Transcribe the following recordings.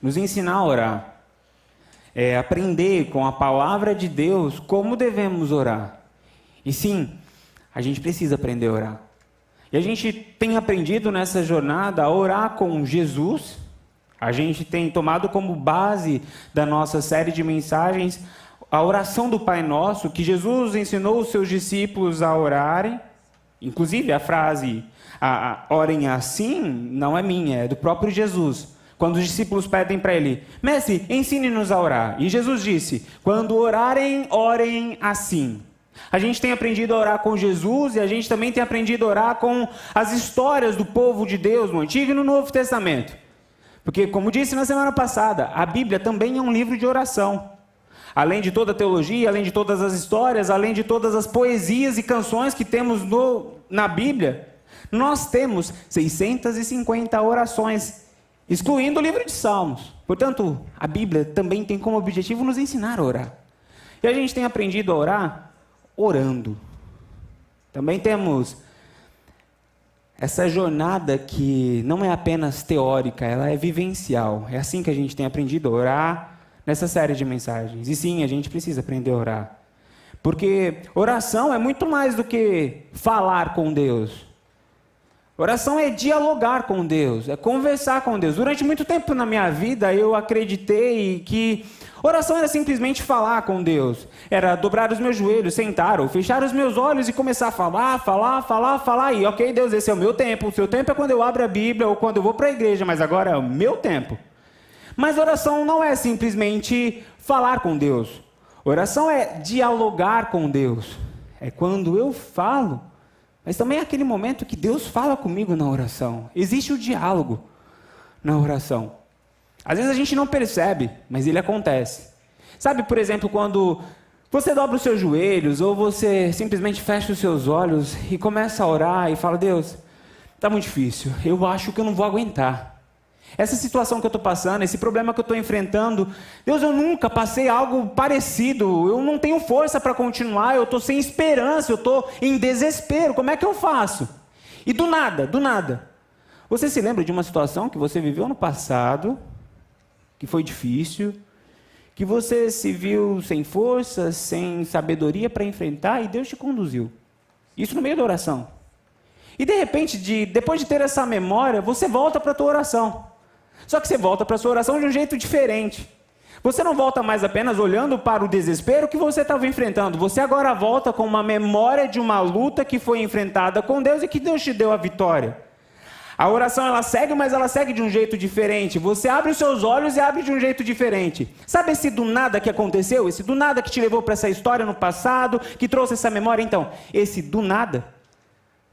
nos ensinar a orar. É aprender com a palavra de Deus como devemos orar. E sim, a gente precisa aprender a orar. E a gente tem aprendido nessa jornada a orar com Jesus. A gente tem tomado como base da nossa série de mensagens a oração do Pai Nosso, que Jesus ensinou os seus discípulos a orarem. Inclusive a frase orem assim não é minha, é do próprio Jesus. Quando os discípulos pedem para ele: Mestre, ensine-nos a orar. E Jesus disse: quando orarem, orem assim. A gente tem aprendido a orar com Jesus e a gente também tem aprendido a orar com as histórias do povo de Deus no Antigo e no Novo Testamento. Porque, como disse na semana passada, a Bíblia também é um livro de oração. Além de toda a teologia, além de todas as histórias, além de todas as poesias e canções que temos na Bíblia, nós temos 650 orações, excluindo o livro de Salmos. Portanto, a Bíblia também tem como objetivo nos ensinar a orar. E a gente tem aprendido a orar orando. Também temos essa jornada que não é apenas teórica, ela é vivencial. É assim que a gente tem aprendido a orar nessa série de mensagens. E sim, a gente precisa aprender a orar. Porque oração é muito mais do que falar com Deus. Oração é dialogar com Deus, é conversar com Deus. Durante muito tempo na minha vida, eu acreditei que oração era simplesmente falar com Deus. Era dobrar os meus joelhos, sentar ou fechar os meus olhos e começar a falar. E ok, Deus, esse é o meu tempo. O seu tempo é quando eu abro a Bíblia ou quando eu vou para a igreja, mas agora é o meu tempo. Mas oração não é simplesmente falar com Deus. Oração é dialogar com Deus. É quando eu falo, mas também é aquele momento que Deus fala comigo na oração. Existe o diálogo na oração. Às vezes a gente não percebe, mas ele acontece. Sabe, por exemplo, quando você dobra os seus joelhos ou você simplesmente fecha os seus olhos e começa a orar e fala: Deus, está muito difícil, eu acho que eu não vou aguentar. Essa situação que eu estou passando, esse problema que eu estou enfrentando, Deus, eu nunca passei algo parecido, eu não tenho força para continuar, eu estou sem esperança, eu estou em desespero, como é que eu faço? E do nada, você se lembra de uma situação que você viveu no passado, que foi difícil, que você se viu sem força, sem sabedoria para enfrentar e Deus te conduziu. Isso no meio da oração. E de repente, depois de ter essa memória, você volta para a tua oração. Só que você volta para a sua oração de um jeito diferente. Você não volta mais apenas olhando para o desespero que você estava enfrentando. Você agora volta com uma memória de uma luta que foi enfrentada com Deus e que Deus te deu a vitória. A oração ela segue, mas ela segue de um jeito diferente. Você abre os seus olhos e abre de um jeito diferente. Sabe esse do nada que aconteceu? Esse do nada que te levou para essa história no passado, que trouxe essa memória? Então, esse do nada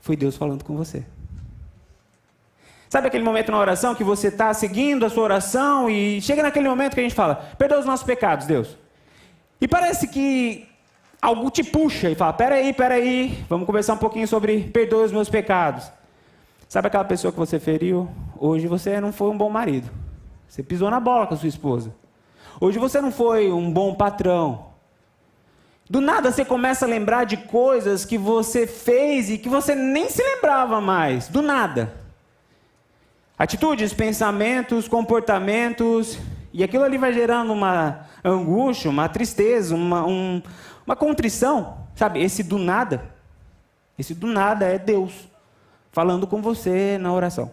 foi Deus falando com você. Sabe aquele momento na oração que você está seguindo a sua oração e chega naquele momento que a gente fala: perdoa os nossos pecados, Deus. E parece que algo te puxa e fala: peraí, vamos conversar um pouquinho sobre perdoa os meus pecados. Sabe aquela pessoa que você feriu? Hoje você não foi um bom marido. Você pisou na bola com a sua esposa. Hoje você não foi um bom patrão. Do nada você começa a lembrar de coisas que você fez e que você nem se lembrava mais. Do nada. Atitudes, pensamentos, comportamentos, e aquilo ali vai gerando uma angústia, uma tristeza, uma contrição, sabe? Esse do nada é Deus falando com você na oração.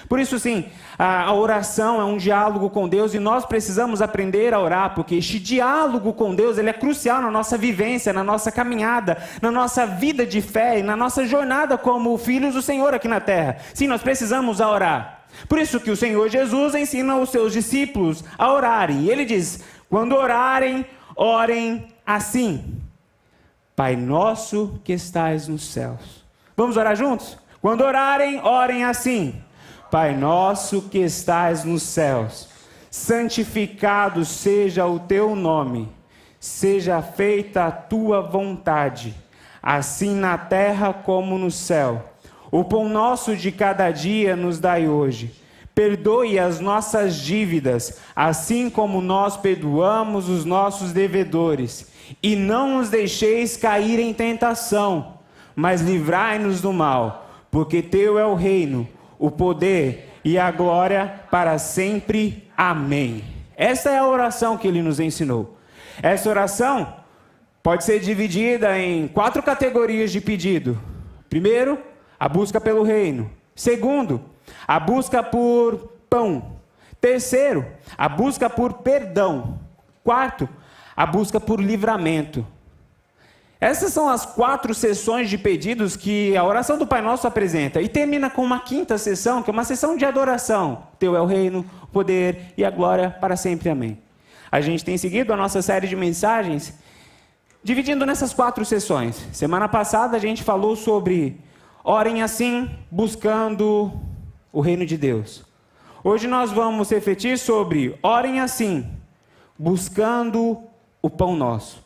Por isso, sim, a oração é um diálogo com Deus e nós precisamos aprender a orar, porque este diálogo com Deus ele é crucial na nossa vivência, na nossa caminhada, na nossa vida de fé e na nossa jornada como filhos do Senhor aqui na terra. Sim, nós precisamos orar. Por isso que o Senhor Jesus ensina os seus discípulos a orarem. E ele diz: quando orarem, orem assim: Pai nosso que estais nos céus. Vamos orar juntos? Quando orarem, orem assim: Pai nosso que estais nos céus, santificado seja o teu nome, seja feita a tua vontade, assim na terra como no céu. O pão nosso de cada dia nos dai hoje. Perdoe as nossas dívidas, assim como nós perdoamos os nossos devedores. E não nos deixeis cair em tentação, mas livrai-nos do mal, porque teu é o reino, o poder e a glória para sempre. Amém. Essa é a oração que ele nos ensinou. Essa oração pode ser dividida em 4 categorias de pedido. Primeiro, a busca pelo reino. Segundo, a busca por pão. Terceiro, a busca por perdão. Quarto, a busca por livramento. Essas são as 4 sessões de pedidos que a oração do Pai Nosso apresenta. E termina com uma 5ª sessão, que é uma sessão de adoração. Teu é o reino, o poder e a glória para sempre. Amém. A gente tem seguido a nossa série de mensagens dividindo nessas 4 sessões. Semana passada a gente falou sobre orem assim, buscando o reino de Deus. Hoje nós vamos refletir sobre orem assim, buscando o pão nosso.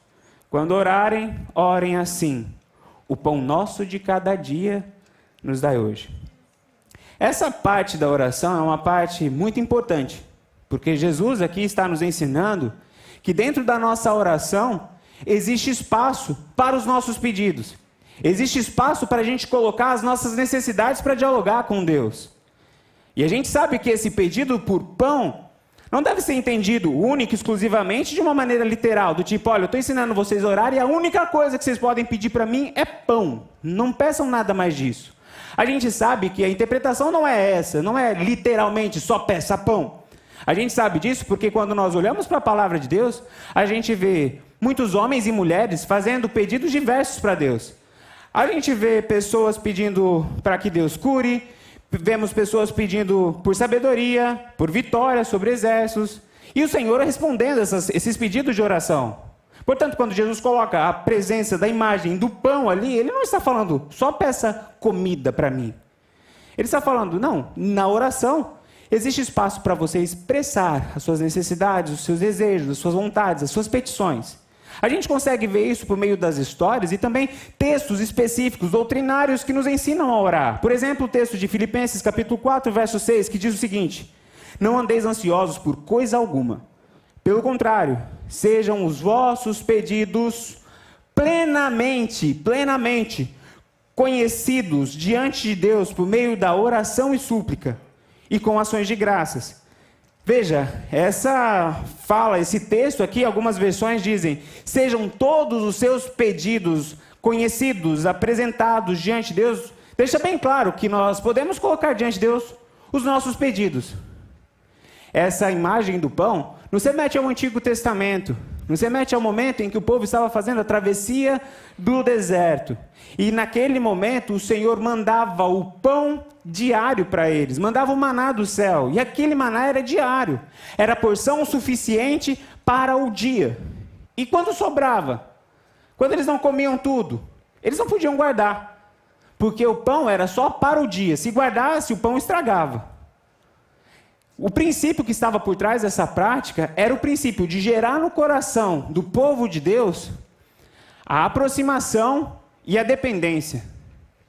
Quando orarem, orem assim, o pão nosso de cada dia nos dai hoje. Essa parte da oração é uma parte muito importante, porque Jesus aqui está nos ensinando que dentro da nossa oração existe espaço para os nossos pedidos. Existe espaço para a gente colocar as nossas necessidades para dialogar com Deus. E a gente sabe que esse pedido por pão não deve ser entendido única e exclusivamente de uma maneira literal, do tipo, olha, eu estou ensinando vocês a orar e a única coisa que vocês podem pedir para mim é pão. Não peçam nada mais disso. A gente sabe que a interpretação não é essa, não é literalmente só peça pão. A gente sabe disso porque quando nós olhamos para a palavra de Deus, a gente vê muitos homens e mulheres fazendo pedidos diversos para Deus. A gente vê pessoas pedindo para que Deus cure, vemos pessoas pedindo por sabedoria, por vitória sobre exércitos, e o Senhor respondendo esses pedidos de oração. Portanto, quando Jesus coloca a presença da imagem do pão ali, ele não está falando, só peça comida para mim. Ele está falando, não, na oração existe espaço para você expressar as suas necessidades, os seus desejos, as suas vontades, as suas petições. A gente consegue ver isso por meio das histórias e também textos específicos, doutrinários, que nos ensinam a orar. Por exemplo, o texto de Filipenses, capítulo 4, verso 6, que diz o seguinte: não andeis ansiosos por coisa alguma. Pelo contrário, sejam os vossos pedidos plenamente conhecidos diante de Deus por meio da oração e súplica e com ações de graças. Veja, essa fala, esse texto aqui, algumas versões dizem, sejam todos os seus pedidos conhecidos, apresentados diante de Deus. Deixa bem claro que nós podemos colocar diante de Deus os nossos pedidos. Essa imagem do pão nos remete ao Antigo Testamento, nos remete ao momento em que o povo estava fazendo a travessia do deserto. E naquele momento o Senhor mandava o pão diário para eles, mandava o maná do céu, e aquele maná era diário, era porção suficiente para o dia. E quando sobrava, quando eles não comiam tudo, eles não podiam guardar, porque o pão era só para o dia, se guardasse o pão estragava. O princípio que estava por trás dessa prática era o princípio de gerar no coração do povo de Deus a aproximação e a dependência.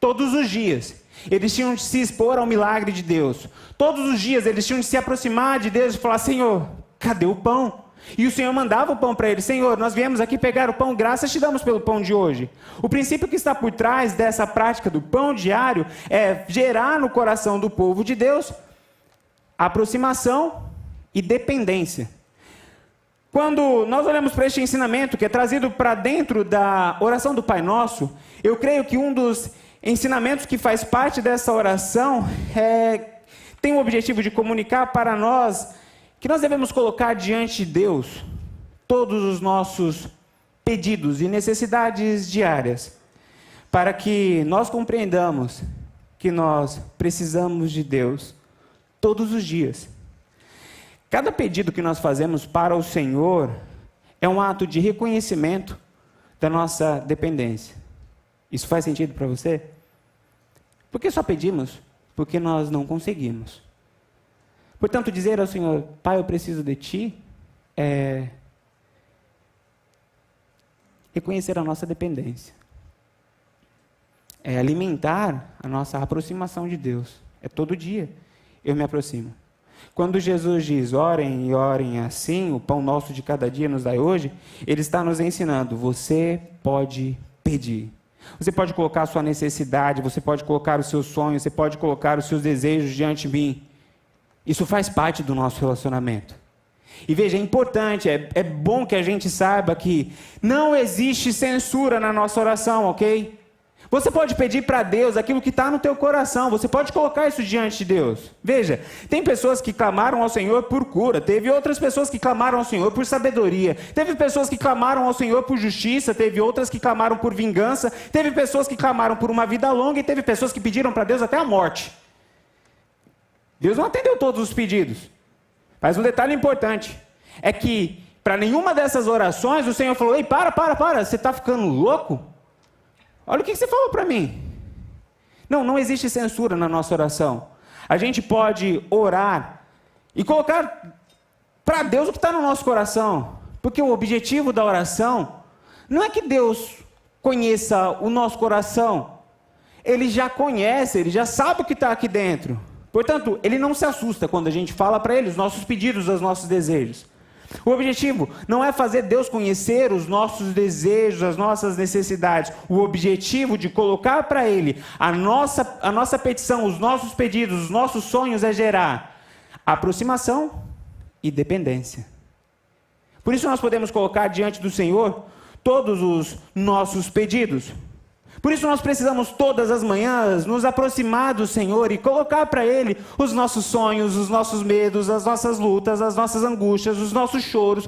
Todos os dias eles tinham de se expor ao milagre de Deus. Todos os dias eles tinham de se aproximar de Deus e falar, Senhor, cadê o pão? E o Senhor mandava o pão para eles. Senhor, nós viemos aqui pegar o pão, graças te damos pelo pão de hoje. O princípio que está por trás dessa prática do pão diário é gerar no coração do povo de Deus aproximação e dependência. Quando nós olhamos para este ensinamento que é trazido para dentro da oração do Pai Nosso, eu creio que um dos ensinamentos que faz parte dessa oração tem o objetivo de comunicar para nós que nós devemos colocar diante de Deus todos os nossos pedidos e necessidades diárias, para que nós compreendamos que nós precisamos de Deus todos os dias. Cada pedido que nós fazemos para o Senhor é um ato de reconhecimento da nossa dependência. Isso faz sentido para você? Por que só pedimos? Porque nós não conseguimos. Portanto, dizer ao Senhor, Pai, eu preciso de Ti, é reconhecer a nossa dependência. É alimentar a nossa aproximação de Deus. É todo dia eu me aproximo. Quando Jesus diz, orem e orem assim, o pão nosso de cada dia nos dai hoje, Ele está nos ensinando, você pode pedir. Você pode colocar a sua necessidade, você pode colocar os seus sonhos, você pode colocar os seus desejos diante de mim. Isso faz parte do nosso relacionamento. E veja, é importante, é bom que a gente saiba que não existe censura na nossa oração, ok? Você pode pedir para Deus aquilo que está no teu coração, você pode colocar isso diante de Deus. Veja, tem pessoas que clamaram ao Senhor por cura, teve outras pessoas que clamaram ao Senhor por sabedoria, teve pessoas que clamaram ao Senhor por justiça, teve outras que clamaram por vingança, teve pessoas que clamaram por uma vida longa e teve pessoas que pediram para Deus até a morte. Deus não atendeu todos os pedidos. Mas um detalhe importante é que para nenhuma dessas orações o Senhor falou: ei, para, você está ficando louco? Olha o que você falou para mim. Não existe censura na nossa oração. A gente pode orar e colocar para Deus o que está no nosso coração. Porque o objetivo da oração não é que Deus conheça o nosso coração. Ele já conhece, ele já sabe o que está aqui dentro. Portanto, ele não se assusta quando a gente fala para ele os nossos pedidos, os nossos desejos. O objetivo não é fazer Deus conhecer os nossos desejos, as nossas necessidades. O objetivo de colocar para Ele a nossa petição, os nossos pedidos, os nossos sonhos é gerar aproximação e dependência. Por isso nós podemos colocar diante do Senhor todos os nossos pedidos. Por isso nós precisamos todas as manhãs nos aproximar do Senhor e colocar para Ele os nossos sonhos, os nossos medos, as nossas lutas, as nossas angústias, os nossos choros,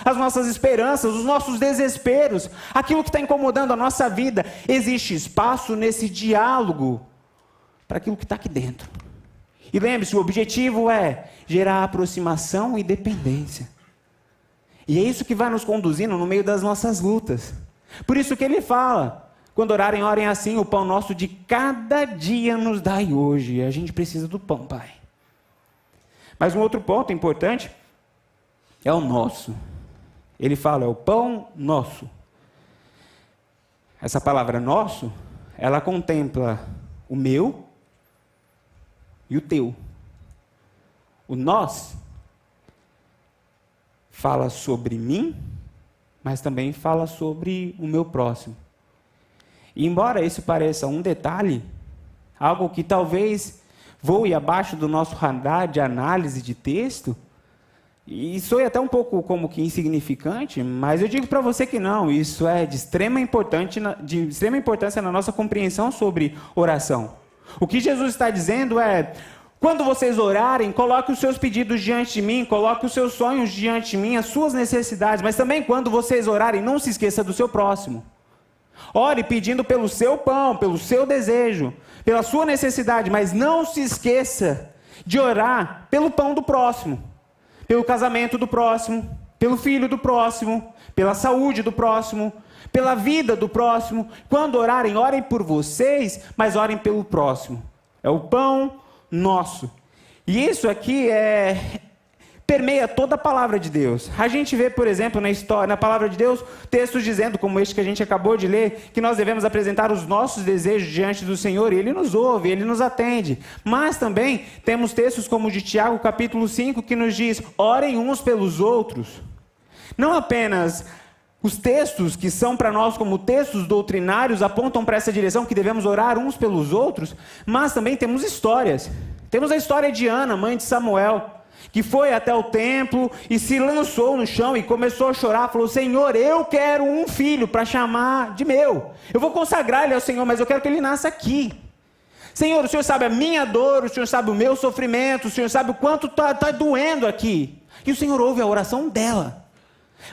as nossas esperanças, os nossos desesperos, aquilo que está incomodando a nossa vida. Existe espaço nesse diálogo para aquilo que está aqui dentro. E lembre-se, o objetivo é gerar aproximação e dependência. E é isso que vai nos conduzindo no meio das nossas lutas. Por isso que Ele fala: quando orarem, orem assim: o pão nosso de cada dia nos dai hoje. A gente precisa do pão, Pai. Mas um outro ponto importante é o nosso. Ele fala: é o pão nosso. Essa palavra nosso, ela contempla o meu e o teu. O nós fala sobre mim, mas também fala sobre o meu próximo. E embora isso pareça um detalhe, algo que talvez voe abaixo do nosso radar de análise de texto, e soe até um pouco como que insignificante, mas eu digo para você que não, isso é de extrema importância na nossa compreensão sobre oração. O que Jesus está dizendo é: quando vocês orarem, coloque os seus pedidos diante de mim, coloque os seus sonhos diante de mim, as suas necessidades, mas também quando vocês orarem, não se esqueça do seu próximo. Ore pedindo pelo seu pão, pelo seu desejo, pela sua necessidade, mas não se esqueça de orar pelo pão do próximo, pelo casamento do próximo, pelo filho do próximo, pela saúde do próximo, pela vida do próximo. Quando orarem, orem por vocês, mas orem pelo próximo. É o pão nosso. E isso aqui permeia toda a palavra de Deus. A gente vê, por exemplo, na palavra de Deus, textos dizendo, como este que a gente acabou de ler, que nós devemos apresentar os nossos desejos diante do Senhor, e Ele nos ouve, Ele nos atende. Mas também temos textos como o de Tiago, capítulo 5, que nos diz: orem uns pelos outros. Não apenas os textos que são para nós como textos doutrinários apontam para essa direção, que devemos orar uns pelos outros, mas também temos histórias. Temos a história de Ana, mãe de Samuel, que foi até o templo e se lançou no chão e começou a chorar, falou: Senhor, eu quero um filho para chamar de meu. Eu vou consagrar ele ao Senhor, mas eu quero que ele nasça aqui. Senhor, o Senhor sabe a minha dor, o Senhor sabe o meu sofrimento, o Senhor sabe o quanto está doendo aqui. E o Senhor ouve a oração dela.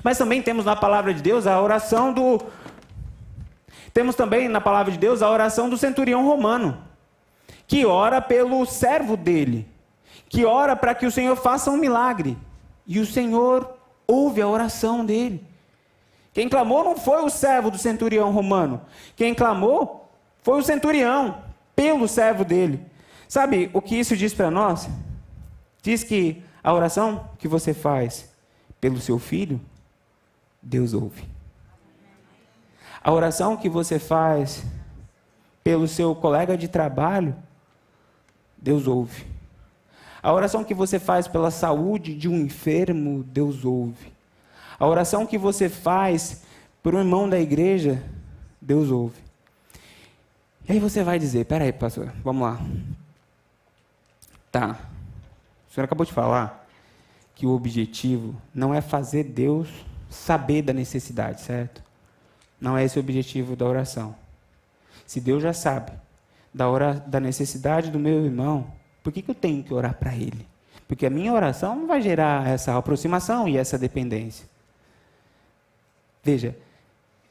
Mas também temos na palavra de Deus a oração Temos também na palavra de Deus a oração do centurião romano, que ora pelo servo dele, que ora para que o Senhor faça um milagre. E o Senhor ouve a oração dele. Quem clamou não foi o servo do centurião romano. Quem clamou foi o centurião, pelo servo dele. Sabe o que isso diz para nós? Diz que a oração que você faz pelo seu filho, Deus ouve. A oração que você faz pelo seu colega de trabalho, Deus ouve. A oração que você faz pela saúde de um enfermo, Deus ouve. A oração que você faz por um irmão da igreja, Deus ouve. E aí você vai dizer: peraí, pastor, vamos lá. Tá, O Senhor acabou de falar que o objetivo não é fazer Deus saber da necessidade, certo? Não é esse o objetivo da oração. Se Deus já sabe da necessidade do meu irmão, por que eu tenho que orar para ele? Porque a minha oração não vai gerar essa aproximação e essa dependência. Veja,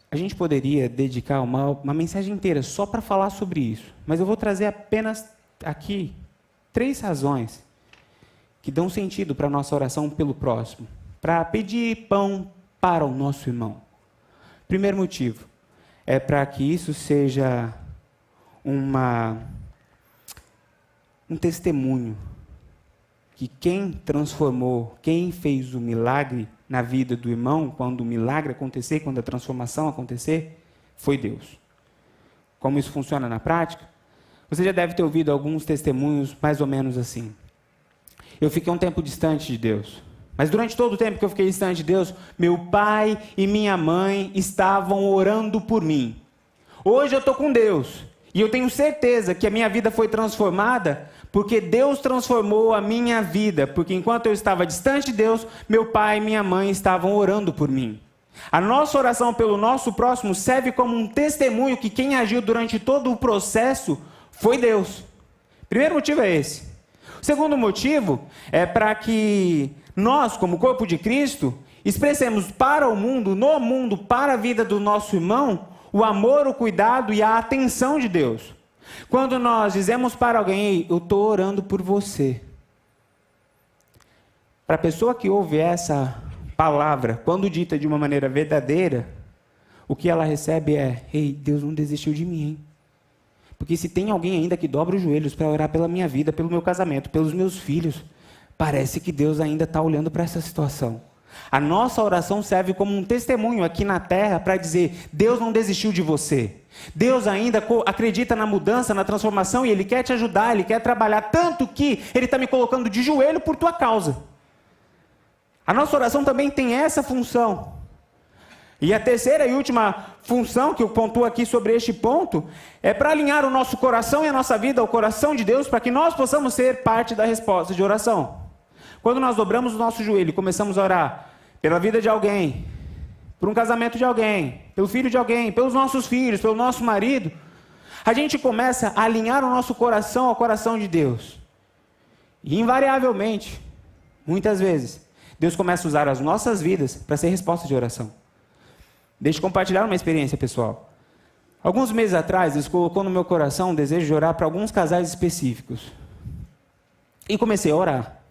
a gente poderia dedicar uma mensagem inteira só para falar sobre isso, mas eu vou trazer apenas aqui 3 razões que dão sentido para a nossa oração pelo próximo, para pedir pão para o nosso irmão. Primeiro motivo é para que isso seja um testemunho que quem transformou, quem fez o milagre na vida do irmão, quando o milagre acontecer, quando a transformação acontecer, foi Deus. Como isso funciona na prática? Você já deve ter ouvido alguns testemunhos mais ou menos assim. Eu fiquei um tempo distante de Deus. Mas durante todo o tempo que eu fiquei distante de Deus, meu pai e minha mãe estavam orando por mim. Hoje eu estou com Deus. E eu tenho certeza que a minha vida foi transformada porque Deus transformou a minha vida. Porque enquanto eu estava distante de Deus, meu pai e minha mãe estavam orando por mim. A nossa oração pelo nosso próximo serve como um testemunho que quem agiu durante todo o processo foi Deus. Primeiro motivo é esse. O segundo motivo é para que nós, como corpo de Cristo, expressemos para o mundo, no mundo, para a vida do nosso irmão, o amor, o cuidado e a atenção de Deus. Quando nós dizemos para alguém, eu estou orando por você. Para a pessoa que ouve essa palavra, quando dita de uma maneira verdadeira, o que ela recebe é, ei, Deus não desistiu de mim, hein? Porque se tem alguém ainda que dobra os joelhos para orar pela minha vida, pelo meu casamento, pelos meus filhos, parece que Deus ainda está olhando para essa situação. A nossa oração serve como um testemunho aqui na terra para dizer, Deus não desistiu de você. Deus ainda acredita na mudança, na transformação, e Ele quer te ajudar, Ele quer trabalhar, tanto que Ele está me colocando de joelho por tua causa. A nossa oração também tem essa função. E a terceira e última função que eu pontuo aqui sobre este ponto é para alinhar o nosso coração e a nossa vida ao coração de Deus para que nós possamos ser parte da resposta de oração. Quando nós dobramos o nosso joelho e começamos a orar pela vida de alguém, por um casamento de alguém, pelo filho de alguém, pelos nossos filhos, pelo nosso marido, a gente começa a alinhar o nosso coração ao coração de Deus. E invariavelmente, muitas vezes, Deus começa a usar as nossas vidas para ser resposta de oração. Deixa eu compartilhar uma experiência pessoal. Alguns meses atrás, Deus colocou no meu coração um desejo de orar para alguns casais específicos. E comecei a orar.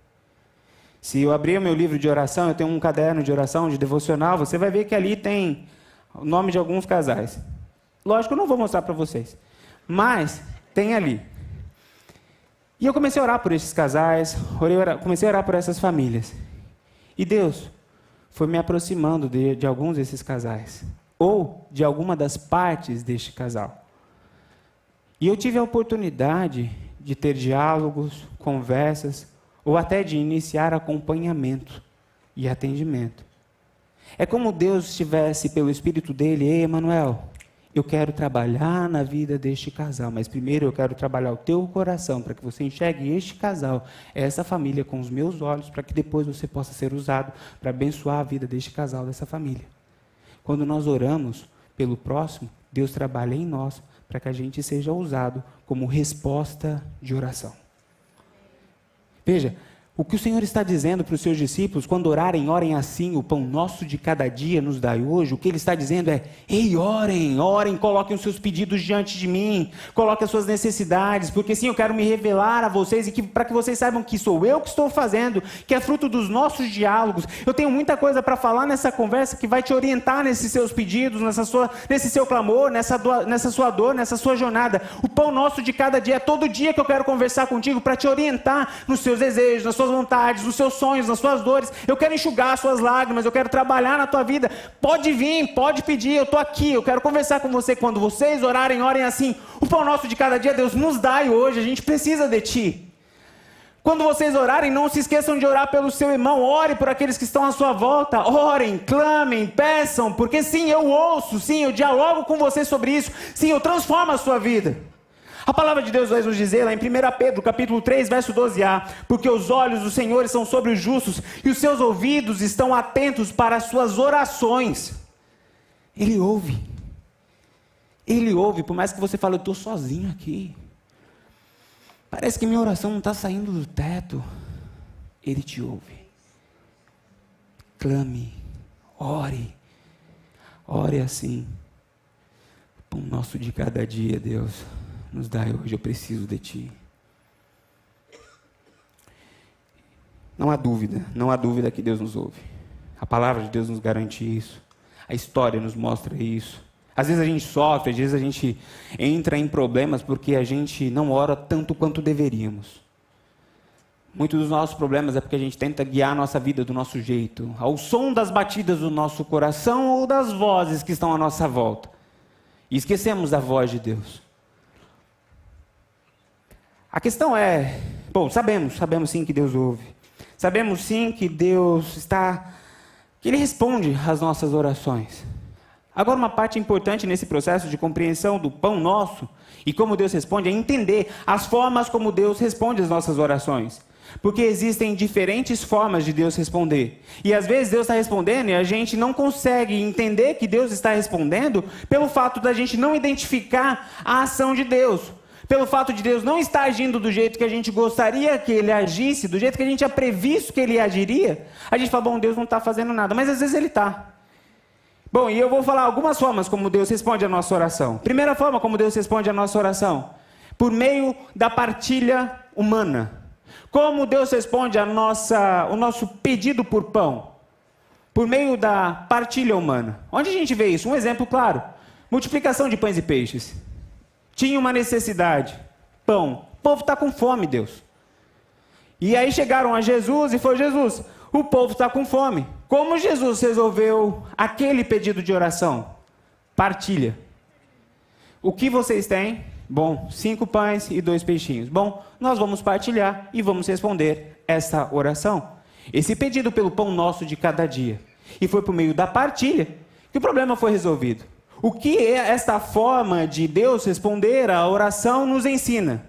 Se eu abrir o meu livro de oração, eu tenho um caderno de oração, de devocional, você vai ver que ali tem o nome de alguns casais. Lógico, eu não vou mostrar para vocês, mas tem ali. E eu comecei a orar por esses casais, comecei a orar por essas famílias. E Deus foi me aproximando de alguns desses casais, ou de alguma das partes deste casal. E eu tive a oportunidade de ter diálogos, conversas, ou até de iniciar acompanhamento e atendimento. É como Deus estivesse, pelo Espírito dele, ei, Emanuel, eu quero trabalhar na vida deste casal, mas primeiro eu quero trabalhar o teu coração, para que você enxergue este casal, essa família com os meus olhos, para que depois você possa ser usado para abençoar a vida deste casal, dessa família. Quando nós oramos pelo próximo, Deus trabalha em nós, para que a gente seja usado como resposta de oração. Veja, o que o Senhor está dizendo para os seus discípulos, quando orarem, orem assim, o pão nosso de cada dia nos dai hoje, o que Ele está dizendo é, ei, orem, coloquem os seus pedidos diante de mim, coloquem as suas necessidades, porque sim, eu quero me revelar a vocês, e para que vocês saibam que sou eu que estou fazendo, que é fruto dos nossos diálogos. Eu tenho muita coisa para falar nessa conversa, que vai te orientar nesses seus pedidos, nesse seu clamor, nessa sua dor, nessa sua jornada. O pão nosso de cada dia é todo dia que eu quero conversar contigo, para te orientar nos seus desejos, nas suas vontades, nos seus sonhos, nas suas dores. Eu quero enxugar as suas lágrimas, eu quero trabalhar na tua vida. Pode vir, pode pedir, eu estou aqui, eu quero conversar com você. Quando vocês orarem, orem assim, o pão nosso de cada dia, Deus, nos dai hoje, a gente precisa de ti. Quando vocês orarem, não se esqueçam de orar pelo seu irmão, ore por aqueles que estão à sua volta, orem, clamem, peçam, porque sim, eu ouço, sim, eu dialogo com você sobre isso, sim, eu transformo a sua vida. A palavra de Deus vai nos dizer lá em 1 Pedro, capítulo 3, verso 12a, porque os olhos do Senhor são sobre os justos e os seus ouvidos estão atentos para as suas orações. Ele ouve. Ele ouve, por mais que você fale, eu estou sozinho aqui. Parece que minha oração não está saindo do teto. Ele te ouve. Clame, ore. Ore assim. O pão nosso de cada dia, Deus, nos dai hoje, eu preciso de Ti. Não há dúvida que Deus nos ouve. A palavra de Deus nos garante isso. A história nos mostra isso. Às vezes a gente sofre, às vezes a gente entra em problemas porque a gente não ora tanto quanto deveríamos. Muitos dos nossos problemas é porque a gente tenta guiar a nossa vida do nosso jeito, ao som das batidas do nosso coração ou das vozes que estão à nossa volta. E esquecemos da voz de Deus. A questão é, sabemos sim que Deus ouve. Sabemos sim que que Ele responde às nossas orações. Agora, uma parte importante nesse processo de compreensão do pão nosso e como Deus responde é entender as formas como Deus responde às nossas orações. Porque existem diferentes formas de Deus responder. E às vezes Deus está respondendo e a gente não consegue entender que Deus está respondendo pelo fato da gente não identificar a ação de Deus. Pelo fato de Deus não estar agindo do jeito que a gente gostaria que Ele agisse, do jeito que a gente tinha previsto que Ele agiria, a gente fala, bom, Deus não está fazendo nada, mas às vezes Ele está. Bom, e eu vou falar algumas formas como Deus responde a nossa oração. Primeira forma como Deus responde a nossa oração, por meio da partilha humana. Como Deus responde o nosso pedido por pão? Por meio da partilha humana. Onde a gente vê isso? Um exemplo claro. Multiplicação de pães e peixes. Tinha uma necessidade. Pão. O povo está com fome, Deus. E aí chegaram a Jesus e foi Jesus. O povo está com fome. Como Jesus resolveu aquele pedido de oração? Partilha. O que vocês têm? Bom, 5 pães e 2 peixinhos. Bom, nós vamos partilhar e vamos responder essa oração. Esse pedido pelo pão nosso de cada dia. E foi por meio da partilha que o problema foi resolvido. O que esta forma de Deus responder à oração nos ensina?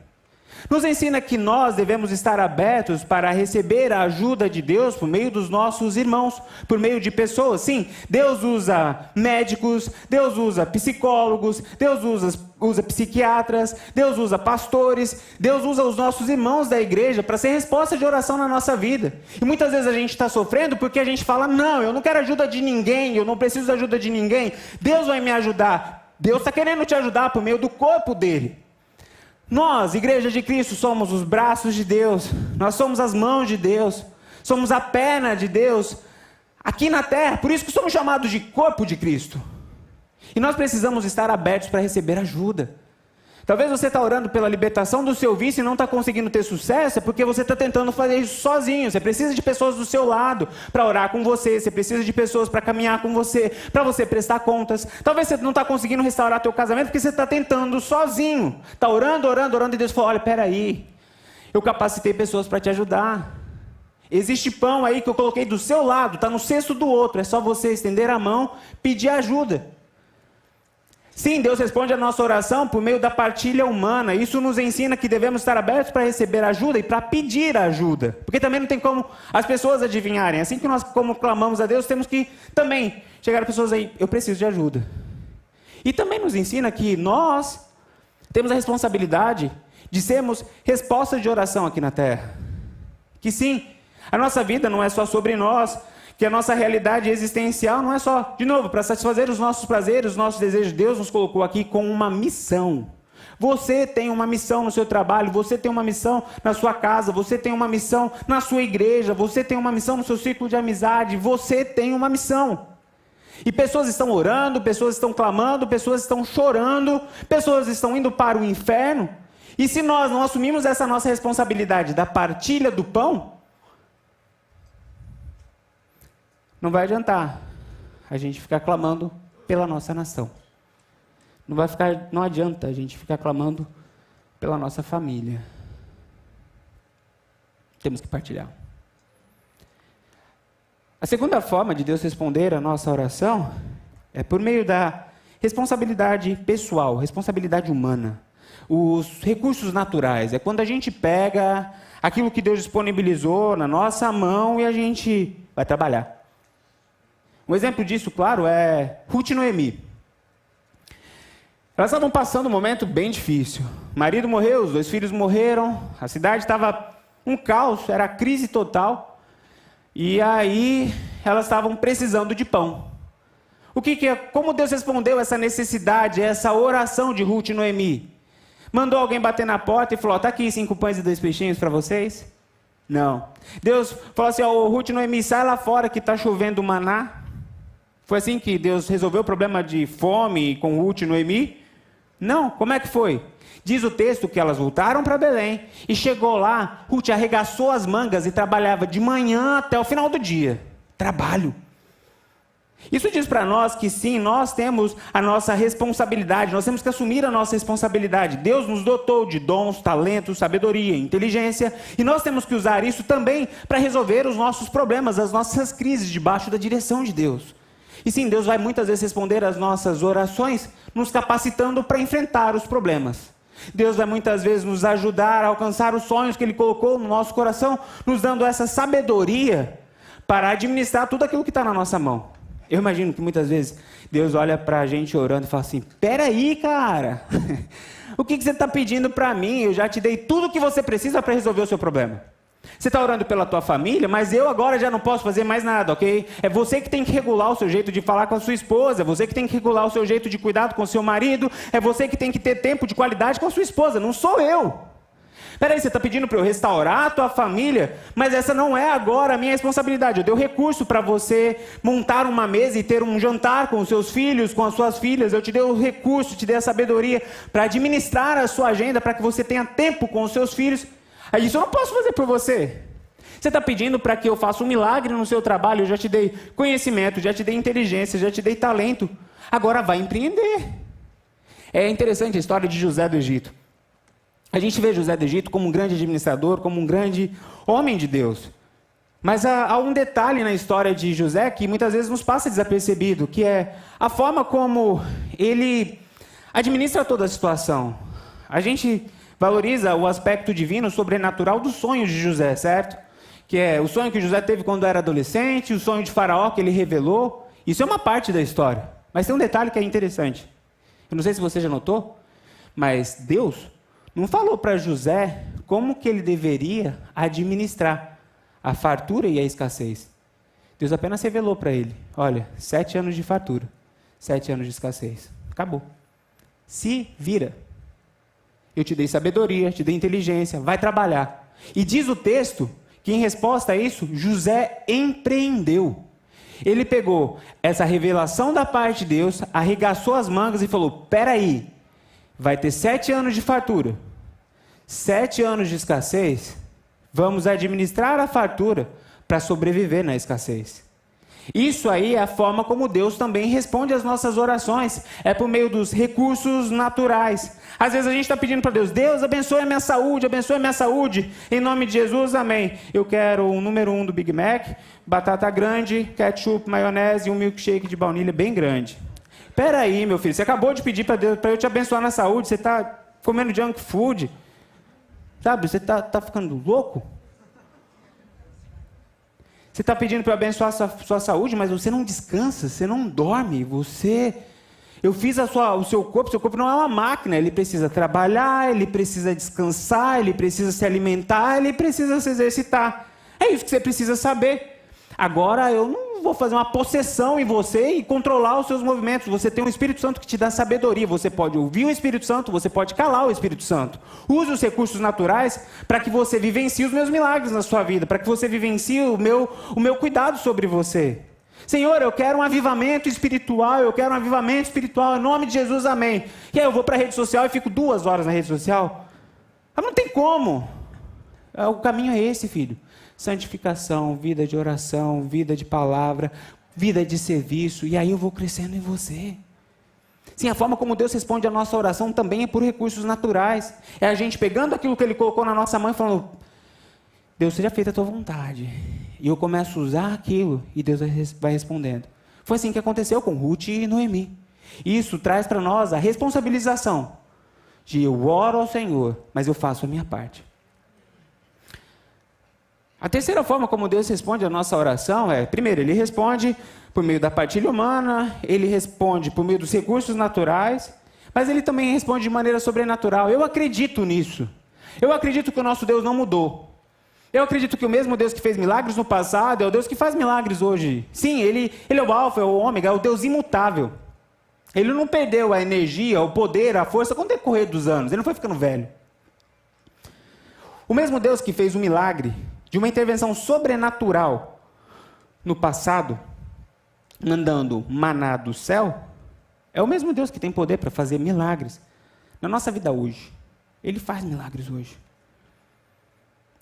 Nos ensina que nós devemos estar abertos para receber a ajuda de Deus por meio dos nossos irmãos, por meio de pessoas. Sim, Deus usa médicos, Deus usa psicólogos, Deus usa psiquiatras, Deus usa pastores, Deus usa os nossos irmãos da igreja para ser resposta de oração na nossa vida. E muitas vezes a gente está sofrendo porque a gente fala, não, eu não quero ajuda de ninguém, eu não preciso de ajuda de ninguém, Deus vai me ajudar. Deus está querendo te ajudar por meio do corpo dele. Nós, Igreja de Cristo, somos os braços de Deus, nós somos as mãos de Deus, somos a perna de Deus aqui na terra, por isso que somos chamados de corpo de Cristo. E nós precisamos estar abertos para receber ajuda. Talvez você está orando pela libertação do seu vício e não está conseguindo ter sucesso, é porque você está tentando fazer isso sozinho. Você precisa de pessoas do seu lado para orar com você, você precisa de pessoas para caminhar com você, para você prestar contas. Talvez você não está conseguindo restaurar teu casamento porque você está tentando sozinho. Está orando e Deus falou, olha, peraí, eu capacitei pessoas para te ajudar. Existe pão aí que eu coloquei do seu lado, está no cesto do outro, é só você estender a mão, pedir ajuda. Sim, Deus responde a nossa oração por meio da partilha humana. Isso nos ensina que devemos estar abertos para receber ajuda e para pedir ajuda. Porque também não tem como as pessoas adivinharem. Assim que nós, como clamamos a Deus, temos que também chegar a pessoas aí, eu preciso de ajuda. E também nos ensina que nós temos a responsabilidade de sermos respostas de oração aqui na terra. Que sim, a nossa vida não é só sobre nós, que a nossa realidade existencial não é só, de novo, para satisfazer os nossos prazeres, os nossos desejos. Deus nos colocou aqui com uma missão. Você tem uma missão no seu trabalho, você tem uma missão na sua casa, você tem uma missão na sua igreja, você tem uma missão no seu círculo de amizade, você tem uma missão. E pessoas estão orando, pessoas estão clamando, pessoas estão chorando, pessoas estão indo para o inferno. E se nós não assumimos essa nossa responsabilidade da partilha do pão, não vai adiantar a gente ficar clamando pela nossa nação. Não adianta a gente ficar clamando pela nossa família. Temos que partilhar. A segunda forma de Deus responder a nossa oração é por meio da responsabilidade pessoal, responsabilidade humana. os recursos naturais. É quando a gente pega aquilo que Deus disponibilizou na nossa mão e a gente vai trabalhar. Um exemplo disso, claro, é Ruth e Noemi. Elas estavam passando um momento bem difícil. O marido morreu, os 2 filhos morreram, a cidade estava um caos, era crise total. E aí elas estavam precisando de pão. Como Deus respondeu essa necessidade, essa oração de Ruth e Noemi? Mandou alguém bater na porta e falou: está aqui 5 pães e 2 peixinhos para vocês? Não. Deus falou assim: Ruth e Noemi, sai lá fora que está chovendo maná. Foi assim que Deus resolveu o problema de fome com Ruth e Noemi? Não. Como é que foi? Diz o texto que elas voltaram para Belém e chegou lá, Ruth arregaçou as mangas e trabalhava de manhã até o final do dia. Trabalho. Isso diz para nós que sim, nós temos a nossa responsabilidade, nós temos que assumir a nossa responsabilidade. Deus nos dotou de dons, talentos, sabedoria, inteligência, e nós temos que usar isso também para resolver os nossos problemas, as nossas crises, debaixo da direção de Deus. E sim, Deus vai muitas vezes responder às nossas orações, nos capacitando para enfrentar os problemas. Deus vai muitas vezes nos ajudar a alcançar os sonhos que Ele colocou no nosso coração, nos dando essa sabedoria para administrar tudo aquilo que está na nossa mão. Eu imagino que muitas vezes Deus olha para a gente orando e fala assim: peraí, cara, o que você está pedindo para mim? Eu já te dei tudo o que você precisa para resolver o seu problema. Você está orando pela tua família, mas eu agora já não posso fazer mais nada, ok? É você que tem que regular o seu jeito de falar com a sua esposa, é você que tem que regular o seu jeito de cuidado com o seu marido, é você que tem que ter tempo de qualidade com a sua esposa, não sou eu. Peraí, você está pedindo para eu restaurar a tua família, mas essa não é agora a minha responsabilidade. Eu dei o recurso para você montar uma mesa e ter um jantar com os seus filhos, com as suas filhas. Eu te dei o recurso, te dei a sabedoria para administrar a sua agenda, para que você tenha tempo com os seus filhos. Aí isso eu não posso fazer por você. Você está pedindo para que eu faça um milagre no seu trabalho, eu já te dei conhecimento, já te dei inteligência, já te dei talento. Agora vai empreender. É interessante a história de José do Egito. A gente vê José do Egito como um grande administrador, como um grande homem de Deus. Mas há um detalhe na história de José que muitas vezes nos passa desapercebido, que é a forma como ele administra toda a situação. A gente valoriza o aspecto divino, sobrenatural dos sonhos de José, certo? Que é o sonho que José teve quando era adolescente, o sonho de Faraó que ele revelou. Isso é uma parte da história. Mas tem um detalhe que é interessante. Eu não sei se você já notou, mas Deus não falou para José como que ele deveria administrar a fartura e a escassez. Deus apenas revelou para ele: olha, 7 anos de fartura, 7 anos de escassez. Acabou. Se vira. Eu te dei sabedoria, te dei inteligência, vai trabalhar. E diz o texto que em resposta a isso, José empreendeu. Ele pegou essa revelação da parte de Deus, arregaçou as mangas e falou: peraí, vai ter 7 anos de fartura, 7 anos de escassez, vamos administrar a fartura para sobreviver na escassez. Isso aí é a forma como Deus também responde às nossas orações, é por meio dos recursos naturais. Às vezes a gente está pedindo para Deus: Deus, abençoe a minha saúde, em nome de Jesus, amém. Eu quero o número 1 do Big Mac, batata grande, ketchup, maionese e um milkshake de baunilha bem grande. Espera aí, meu filho, você acabou de pedir para Deus, para eu te abençoar na saúde, você está comendo junk food, sabe, você está ficando louco? Você está pedindo para eu abençoar a sua saúde, mas você não descansa, você não dorme, eu fiz o seu corpo não é uma máquina, ele precisa trabalhar, ele precisa descansar, ele precisa se alimentar, ele precisa se exercitar. É isso que você precisa saber. Agora, eu não vou fazer uma possessão em você e controlar os seus movimentos. Você tem um Espírito Santo que te dá sabedoria. Você pode ouvir o Espírito Santo, você pode calar o Espírito Santo. Use os recursos naturais para que você vivencie os meus milagres na sua vida, para que você vivencie o meu cuidado sobre você. Senhor, eu quero um avivamento espiritual, em nome de Jesus, amém. E aí eu vou para a rede social e fico 2 horas na rede social? Mas não tem como. O caminho é esse, filho. Santificação, vida de oração, vida de palavra, vida de serviço, e aí eu vou crescendo em você. Sim, a forma como Deus responde a nossa oração também é por recursos naturais. É a gente pegando aquilo que Ele colocou na nossa mão e falando: Deus, seja feita a tua vontade. E eu começo a usar aquilo e Deus vai respondendo. Foi assim que aconteceu com Ruth e Noemi. Isso traz para nós a responsabilização de eu oro ao Senhor, mas eu faço a minha parte. A terceira forma como Deus responde a nossa oração é, primeiro, Ele responde por meio da partilha humana, Ele responde por meio dos recursos naturais, mas Ele também responde de maneira sobrenatural. Eu acredito nisso. Eu acredito que o nosso Deus não mudou. Eu acredito que o mesmo Deus que fez milagres no passado é o Deus que faz milagres hoje. Sim, Ele é o Alfa, é o Ômega, é o Deus imutável. Ele não perdeu a energia, o poder, a força com o decorrer dos anos. Ele não foi ficando velho. O mesmo Deus que fez um milagre de uma intervenção sobrenatural no passado, mandando maná do céu, é o mesmo Deus que tem poder para fazer milagres na nossa vida hoje. Ele faz milagres hoje.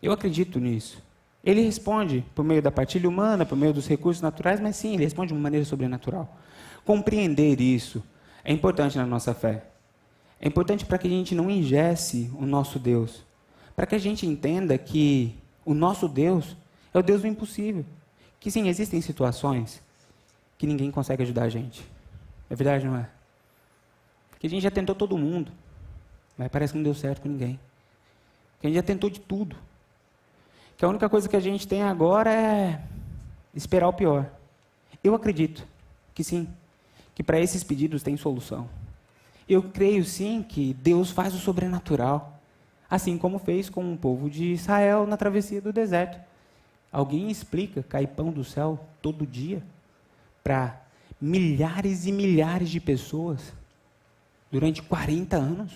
Eu acredito nisso. Ele responde por meio da partilha humana, por meio dos recursos naturais, mas sim, Ele responde de uma maneira sobrenatural. Compreender isso é importante na nossa fé. É importante para que a gente não engesse o nosso Deus. Para que a gente entenda que o nosso Deus é o Deus do impossível. Que sim, existem situações que ninguém consegue ajudar a gente. É verdade, não é? Que a gente já tentou todo mundo, mas parece que não deu certo com ninguém. Que a gente já tentou de tudo. Que a única coisa que a gente tem agora é esperar o pior. Eu acredito que sim, que para esses pedidos tem solução. Eu creio sim que Deus faz o sobrenatural, assim como fez com o povo de Israel na travessia do deserto. Alguém explica cair pão do céu todo dia para milhares e milhares de pessoas durante 40 anos?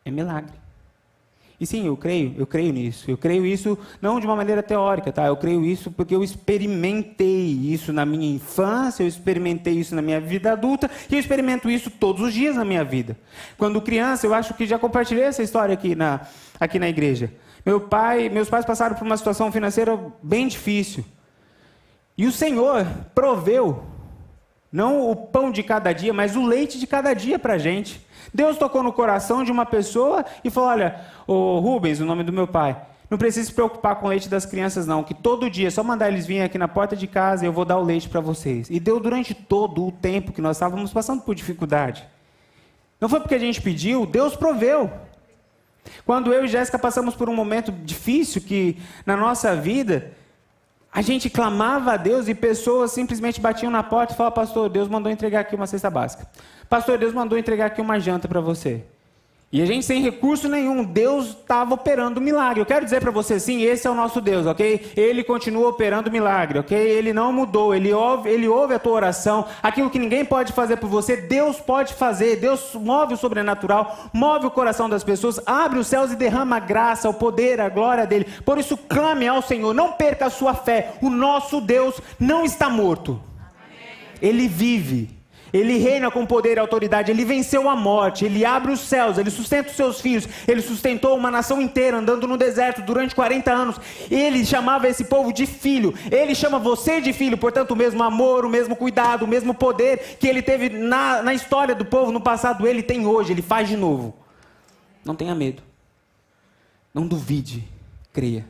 É milagre. E sim, eu creio nisso. Eu creio isso não de uma maneira teórica, tá? Eu creio isso porque eu experimentei isso na minha infância, eu experimentei isso na minha vida adulta e eu experimento isso todos os dias na minha vida. Quando criança, eu acho que já compartilhei essa história aqui na igreja. Meus pais passaram por uma situação financeira bem difícil. E o Senhor proveu, não o pão de cada dia, mas o leite de cada dia para a gente. Deus tocou no coração de uma pessoa e falou, olha, o Rubens, o nome do meu pai, não precisa se preocupar com o leite das crianças não, que todo dia, é só mandar eles virem aqui na porta de casa e eu vou dar o leite para vocês. E deu durante todo o tempo que nós estávamos passando por dificuldade. Não foi porque a gente pediu, Deus proveu. Quando eu e Jéssica passamos por um momento difícil que na nossa vida, a gente clamava a Deus e pessoas simplesmente batiam na porta e falavam, pastor, Deus mandou entregar aqui uma cesta básica. Pastor, Deus mandou entregar aqui uma janta para você. E a gente sem recurso nenhum, Deus estava operando um milagre. Eu quero dizer para você, sim, esse é o nosso Deus, ok? Ele continua operando milagre, ok? Ele não mudou, ele ouve a tua oração. Aquilo que ninguém pode fazer por você, Deus pode fazer. Deus move o sobrenatural, move o coração das pessoas, abre os céus e derrama a graça, o poder, a glória dele. Por isso, clame ao Senhor, não perca a sua fé. O nosso Deus não está morto. Ele vive. Ele reina com poder e autoridade, ele venceu a morte, ele abre os céus, ele sustenta os seus filhos, ele sustentou uma nação inteira andando no deserto durante 40 anos, ele chamava esse povo de filho, ele chama você de filho, portanto o mesmo amor, o mesmo cuidado, o mesmo poder que ele teve na história do povo no passado, ele tem hoje, ele faz de novo. Não tenha medo, não duvide, creia.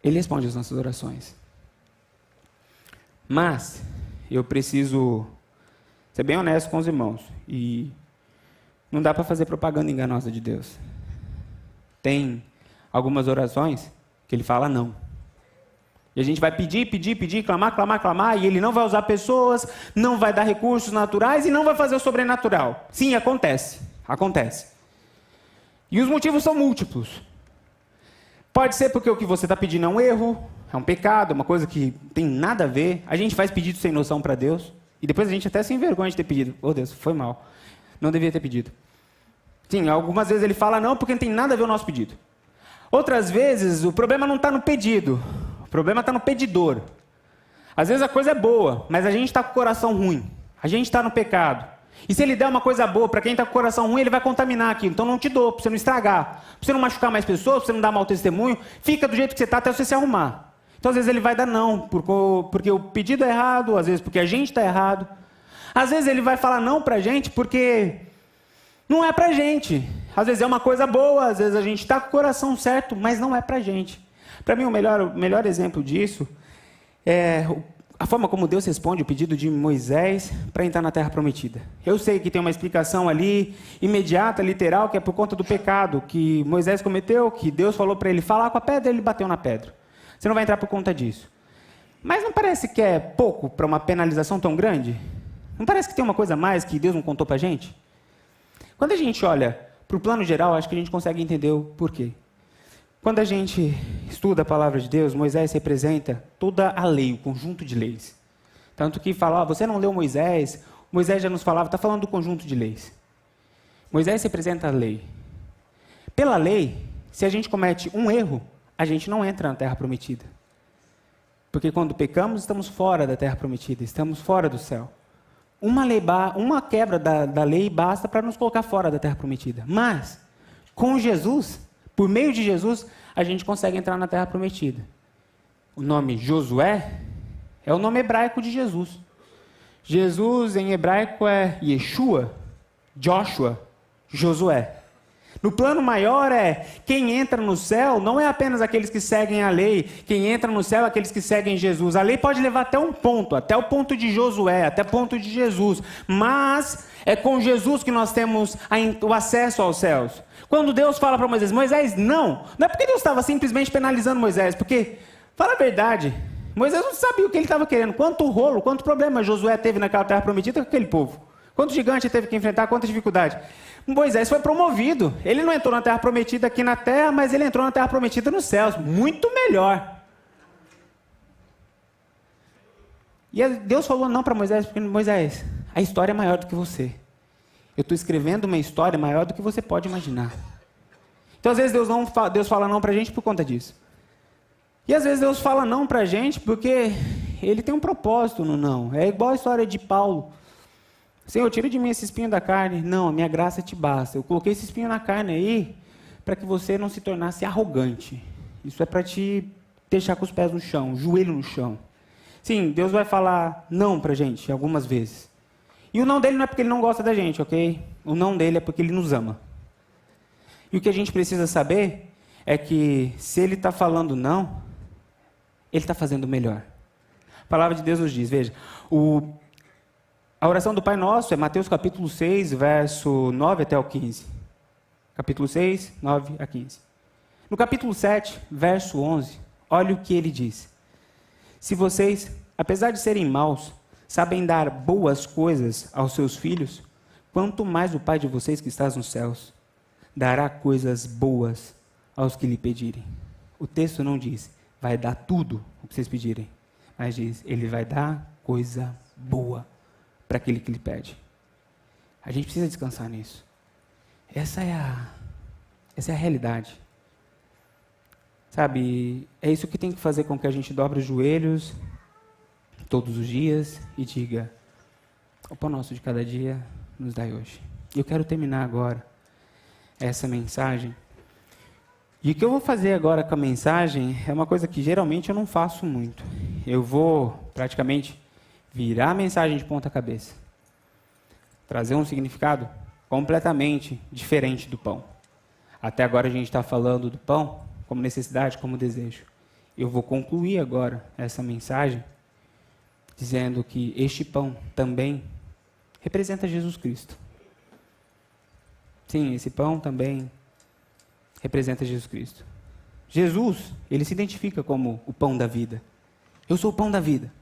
Ele responde às nossas orações. Mas eu preciso ser bem honesto com os irmãos. E não dá para fazer propaganda enganosa de Deus. Tem algumas orações que ele fala não. E a gente vai pedir, clamar, e ele não vai usar pessoas, não vai dar recursos naturais e não vai fazer o sobrenatural. Sim, acontece. E os motivos são múltiplos. Pode ser porque o que você está pedindo é um erro, é um pecado, é uma coisa que tem nada a ver. A gente faz pedido sem noção para Deus. E depois a gente até se envergonha de ter pedido. Oh Deus, foi mal. Não devia ter pedido. Sim, algumas vezes ele fala não porque não tem nada a ver o nosso pedido. Outras vezes o problema não está no pedido. O problema está no pedidor. Às vezes a coisa é boa, mas a gente está com o coração ruim. A gente está no pecado. E se ele der uma coisa boa para quem está com o coração ruim, ele vai contaminar aquilo. Então não te dou, para você não estragar. Para você não machucar mais pessoas, para você não dar mau testemunho. Fica do jeito que você está até você se arrumar. Então, às vezes, ele vai dar não, porque o pedido é errado, às vezes porque a gente está errado. Às vezes, ele vai falar não para a gente porque não é para a gente. Às vezes, é uma coisa boa, às vezes, a gente está com o coração certo, mas não é para a gente. Para mim, o melhor exemplo disso é a forma como Deus responde o pedido de Moisés para entrar na Terra Prometida. Eu sei que tem uma explicação ali, imediata, literal, que é por conta do pecado que Moisés cometeu, que Deus falou para ele falar com a pedra, ele bateu na pedra. Você não vai entrar por conta disso. Mas não parece que é pouco para uma penalização tão grande? Não parece que tem uma coisa a mais que Deus não contou para a gente? Quando a gente olha para o plano geral, acho que a gente consegue entender o porquê. Quando a gente estuda a palavra de Deus, Moisés representa toda a lei, o conjunto de leis. Tanto que fala, você não leu Moisés já nos falava, está falando do conjunto de leis. Moisés representa a lei. Pela lei, se a gente comete um erro, a gente não entra na Terra Prometida. Porque quando pecamos, estamos fora da Terra Prometida, estamos fora do céu. Uma quebra da lei basta para nos colocar fora da Terra Prometida. Mas, com Jesus, por meio de Jesus, a gente consegue entrar na Terra Prometida. O nome Josué é o nome hebraico de Jesus. Jesus em hebraico é Yeshua, Joshua, Josué. No plano maior quem entra no céu não é apenas aqueles que seguem a lei, quem entra no céu é aqueles que seguem Jesus. A lei pode levar até um ponto, até o ponto de Josué, até o ponto de Jesus, mas é com Jesus que nós temos o acesso aos céus. Quando Deus fala para Moisés, não é porque Deus estava simplesmente penalizando Moisés, porque, fala a verdade, Moisés não sabia o que ele estava querendo, quanto rolo, quanto problema Josué teve naquela terra prometida com aquele povo, quanto gigante ele teve que enfrentar, quanta dificuldade. Moisés foi promovido, ele não entrou na terra prometida aqui na terra, mas ele entrou na terra prometida nos céus, muito melhor. E Deus falou não para Moisés, porque Moisés, a história é maior do que você. Eu estou escrevendo uma história maior do que você pode imaginar. Então, às vezes, Deus fala não para a gente por conta disso. E, às vezes, Deus fala não para a gente porque Ele tem um propósito no não. É igual a história de Paulo. Senhor, tira de mim esse espinho da carne. Não, a minha graça te basta. Eu coloquei esse espinho na carne aí para que você não se tornasse arrogante. Isso é para te deixar com os pés no chão, o joelho no chão. Sim, Deus vai falar não para a gente algumas vezes. E o não dele não é porque ele não gosta da gente, ok? O não dele é porque ele nos ama. E o que a gente precisa saber é que se ele está falando não, ele está fazendo melhor. A palavra de Deus nos diz, veja, a oração do Pai Nosso é Mateus capítulo 6, verso 9 até o 15. Capítulo 6, 9 a 15. No capítulo 7, verso 11, olha o que ele diz. Se vocês, apesar de serem maus, sabem dar boas coisas aos seus filhos, quanto mais o Pai de vocês que está nos céus dará coisas boas aos que lhe pedirem. O texto não diz, vai dar tudo o que vocês pedirem, mas diz, ele vai dar coisa boa para aquele que lhe pede. A gente precisa descansar nisso. Essa é a realidade. Sabe, é isso que tem que fazer com que a gente dobre os joelhos todos os dias e diga, o pão nosso de cada dia nos dai hoje. E eu quero terminar agora essa mensagem. E o que eu vou fazer agora com a mensagem é uma coisa que geralmente eu não faço muito. Eu vou praticamente virar a mensagem de ponta cabeça. Trazer um significado completamente diferente do pão. Até agora a gente está falando do pão como necessidade, como desejo. Eu vou concluir agora essa mensagem dizendo que este pão também representa Jesus Cristo. Sim, esse pão também representa Jesus Cristo. Jesus, ele se identifica como o pão da vida. Eu sou o pão da vida.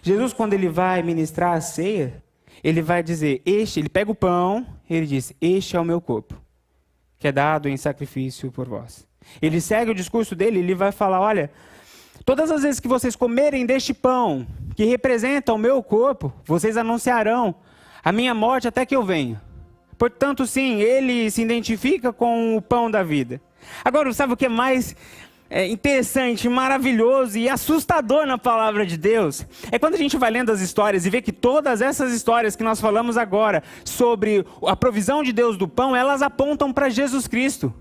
Jesus, quando ele vai ministrar a ceia, ele vai dizer, ele pega o pão, ele diz, este é o meu corpo, que é dado em sacrifício por vós. Ele segue o discurso dele, ele vai falar, olha, todas as vezes que vocês comerem deste pão, que representa o meu corpo, vocês anunciarão a minha morte até que eu venha. Portanto, sim, ele se identifica com o pão da vida. Agora, sabe o que é mais interessante, maravilhoso e assustador na palavra de Deus? É quando a gente vai lendo as histórias e vê que todas essas histórias que nós falamos agora sobre a provisão de Deus do pão, elas apontam para Jesus Cristo.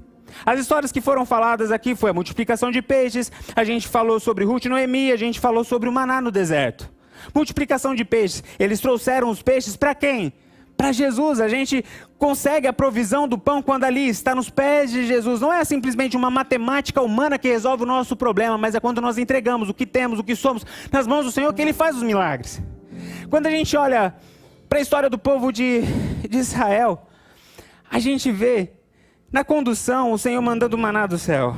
As histórias que foram faladas aqui foi a multiplicação de peixes, a gente falou sobre Ruth e Noemi, a gente falou sobre o maná no deserto. Multiplicação de peixes, eles trouxeram os peixes para quem? para Jesus. A gente consegue a provisão do pão quando ali está nos pés de Jesus. Não é simplesmente uma matemática humana que resolve o nosso problema, mas é quando nós entregamos o que temos, o que somos, nas mãos do Senhor, que Ele faz os milagres. Quando a gente olha para a história do povo de Israel, a gente vê na condução o Senhor mandando maná do céu.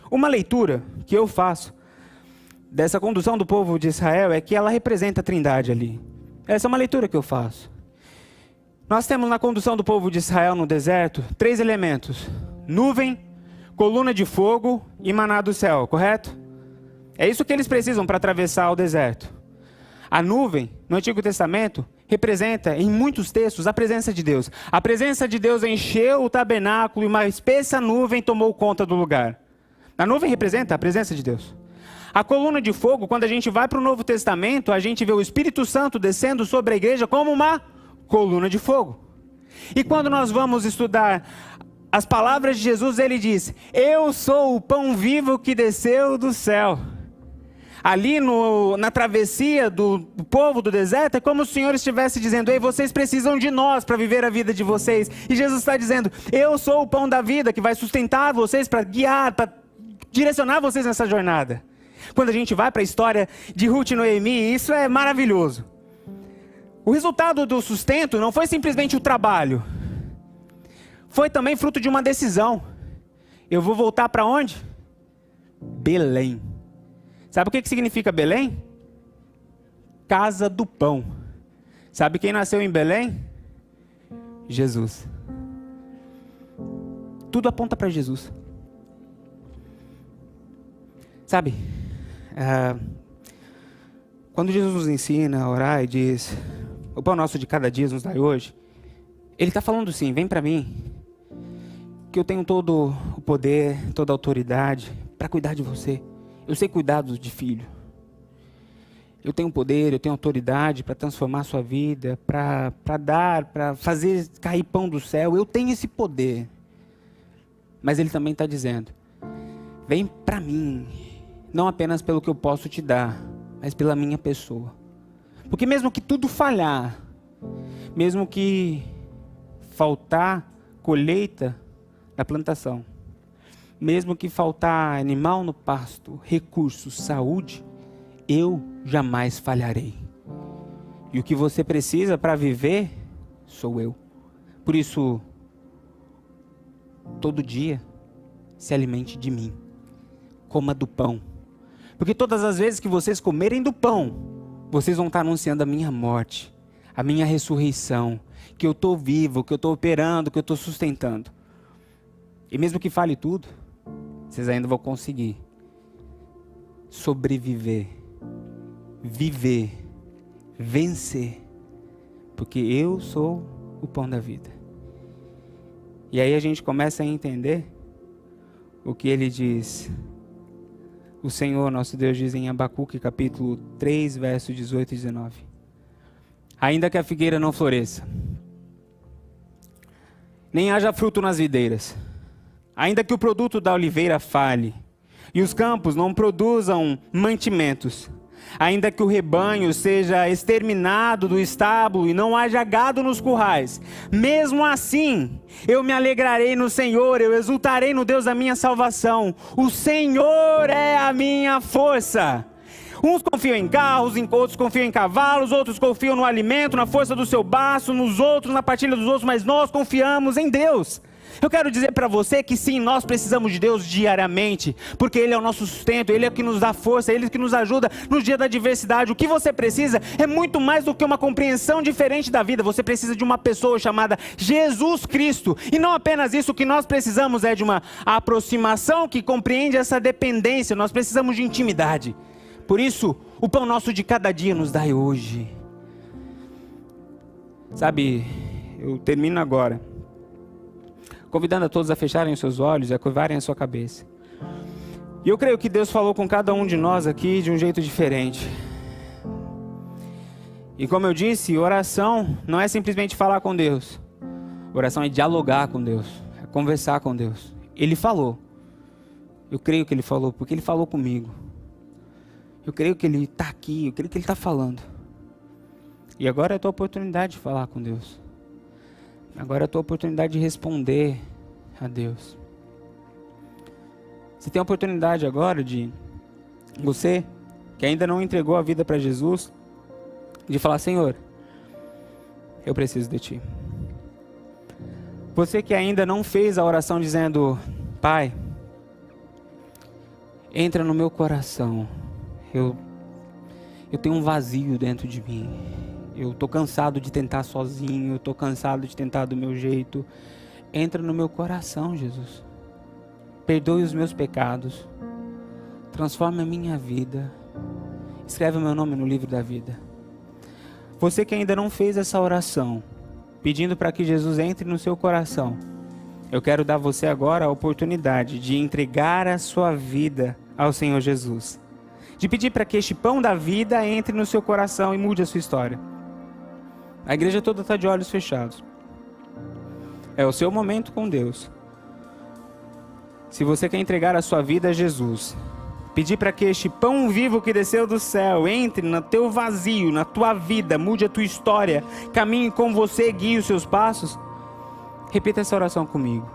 Uma leitura que eu faço dessa condução do povo de Israel é que ela representa a Trindade ali. Essa é uma leitura que eu faço. Nós temos na condução do povo de Israel no deserto 3 elementos: nuvem, coluna de fogo e maná do céu, correto? É isso que eles precisam para atravessar o deserto. A nuvem, no Antigo Testamento, representa em muitos textos a presença de Deus. A presença de Deus encheu o tabernáculo e uma espessa nuvem tomou conta do lugar. A nuvem representa a presença de Deus. A coluna de fogo, quando a gente vai para o Novo Testamento, a gente vê o Espírito Santo descendo sobre a igreja como uma coluna de fogo. E quando nós vamos estudar as palavras de Jesus, ele diz: eu sou o pão vivo que desceu do céu. Ali na travessia do povo do deserto, é como se o Senhor estivesse dizendo: ei, vocês precisam de nós para viver a vida de vocês. E Jesus está dizendo: eu sou o pão da vida que vai sustentar vocês, para guiar, para direcionar vocês nessa jornada. Quando a gente vai para a história de Ruth e Noemi, isso é maravilhoso. O resultado do sustento não foi simplesmente o trabalho. Foi também fruto de uma decisão. Eu vou voltar para onde? Belém. Sabe o que significa Belém? Casa do pão. Sabe quem nasceu em Belém? Jesus. Tudo aponta para Jesus. Sabe, quando Jesus nos ensina a orar e diz: o pão nosso de cada dia nos dai hoje, Ele está falando sim, vem para mim, que eu tenho todo o poder, toda a autoridade para cuidar de você. Eu sei cuidar de filho. Eu tenho poder, eu tenho autoridade para transformar a sua vida, para dar, para fazer cair pão do céu. Eu tenho esse poder. Mas Ele também está dizendo: vem para mim, não apenas pelo que eu posso te dar, mas pela minha pessoa. Porque mesmo que tudo falhar, mesmo que faltar colheita na plantação, mesmo que faltar animal no pasto, recursos, saúde, eu jamais falharei. E o que você precisa para viver, sou eu. Por isso, todo dia, se alimente de mim. Coma do pão. Porque todas as vezes que vocês comerem do pão, vocês vão estar anunciando a minha morte, a minha ressurreição, que eu estou vivo, que eu estou operando, que eu estou sustentando. E mesmo que fale tudo, vocês ainda vão conseguir sobreviver, viver, vencer, porque eu sou o pão da vida. E aí a gente começa a entender o que ele diz. O Senhor, nosso Deus, diz em Abacuque, capítulo 3, versos 18 e 19. Ainda que a figueira não floresça, nem haja fruto nas videiras, ainda que o produto da oliveira falhe, e os campos não produzam mantimentos, ainda que o rebanho seja exterminado do estábulo e não haja gado nos currais, mesmo assim eu me alegrarei no Senhor, eu exultarei no Deus da minha salvação. O Senhor é a minha força. Uns confiam em carros, outros confiam em cavalos, outros confiam no alimento, na força do seu braço, nos outros, na partilha dos outros, mas nós confiamos em Deus. Eu quero dizer para você que sim, nós precisamos de Deus diariamente, porque Ele é o nosso sustento, Ele é o que nos dá força, Ele é o que nos ajuda no dia da adversidade. O que você precisa é muito mais do que uma compreensão diferente da vida. Você precisa de uma pessoa chamada Jesus Cristo, e não apenas isso. O que nós precisamos é de uma aproximação que compreende essa dependência. Nós precisamos de intimidade. Por isso, o pão nosso de cada dia nos dai hoje. Sabe, eu termino agora convidando a todos a fecharem os seus olhos e a curvarem a sua cabeça. E eu creio que Deus falou com cada um de nós aqui de um jeito diferente. E como eu disse, oração não é simplesmente falar com Deus. Oração é dialogar com Deus, é conversar com Deus. Ele falou. Eu creio que Ele falou, porque Ele falou comigo. Eu creio que Ele está aqui, eu creio que Ele está falando. E agora é a tua oportunidade de falar com Deus. Agora é a tua oportunidade de responder a Deus. Você tem a oportunidade agora de, você que ainda não entregou a vida para Jesus, de falar: Senhor, eu preciso de Ti. Você que ainda não fez a oração dizendo: Pai, entra no meu coração. Eu tenho um vazio dentro de mim. Eu estou cansado de tentar sozinho. Eu estou cansado de tentar do meu jeito. Entra no meu coração, Jesus. Perdoe os meus pecados. Transforma a minha vida. Escreve o meu nome no livro da vida. Você que ainda não fez essa oração, pedindo para que Jesus entre no seu coração, eu quero dar a você agora a oportunidade de entregar a sua vida ao Senhor Jesus. De pedir para que este pão da vida entre no seu coração e mude a sua história. A igreja toda está de olhos fechados. É o seu momento com Deus. Se você quer entregar a sua vida a Jesus, pedir para que este pão vivo que desceu do céu entre no teu vazio, na tua vida, mude a tua história, caminhe com você, guie os seus passos, repita essa oração comigo.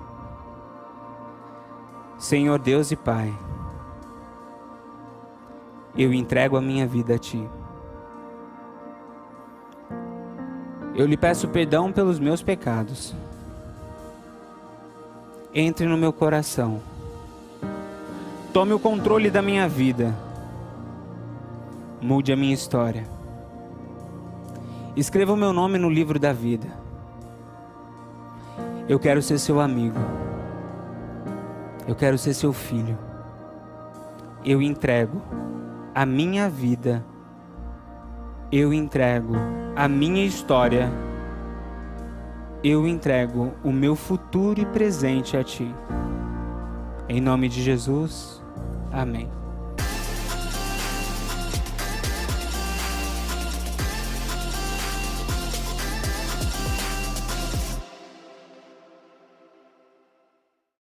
Senhor Deus e Pai, eu entrego a minha vida a Ti. Eu lhe peço perdão pelos meus pecados. Entre no meu coração. Tome o controle da minha vida. Mude a minha história. Escreva o meu nome no livro da vida. Eu quero ser seu amigo. Eu quero ser seu filho. Eu entrego a minha vida. Eu entrego a minha história. Eu entrego o meu futuro e presente a Ti. Em nome de Jesus. Amém.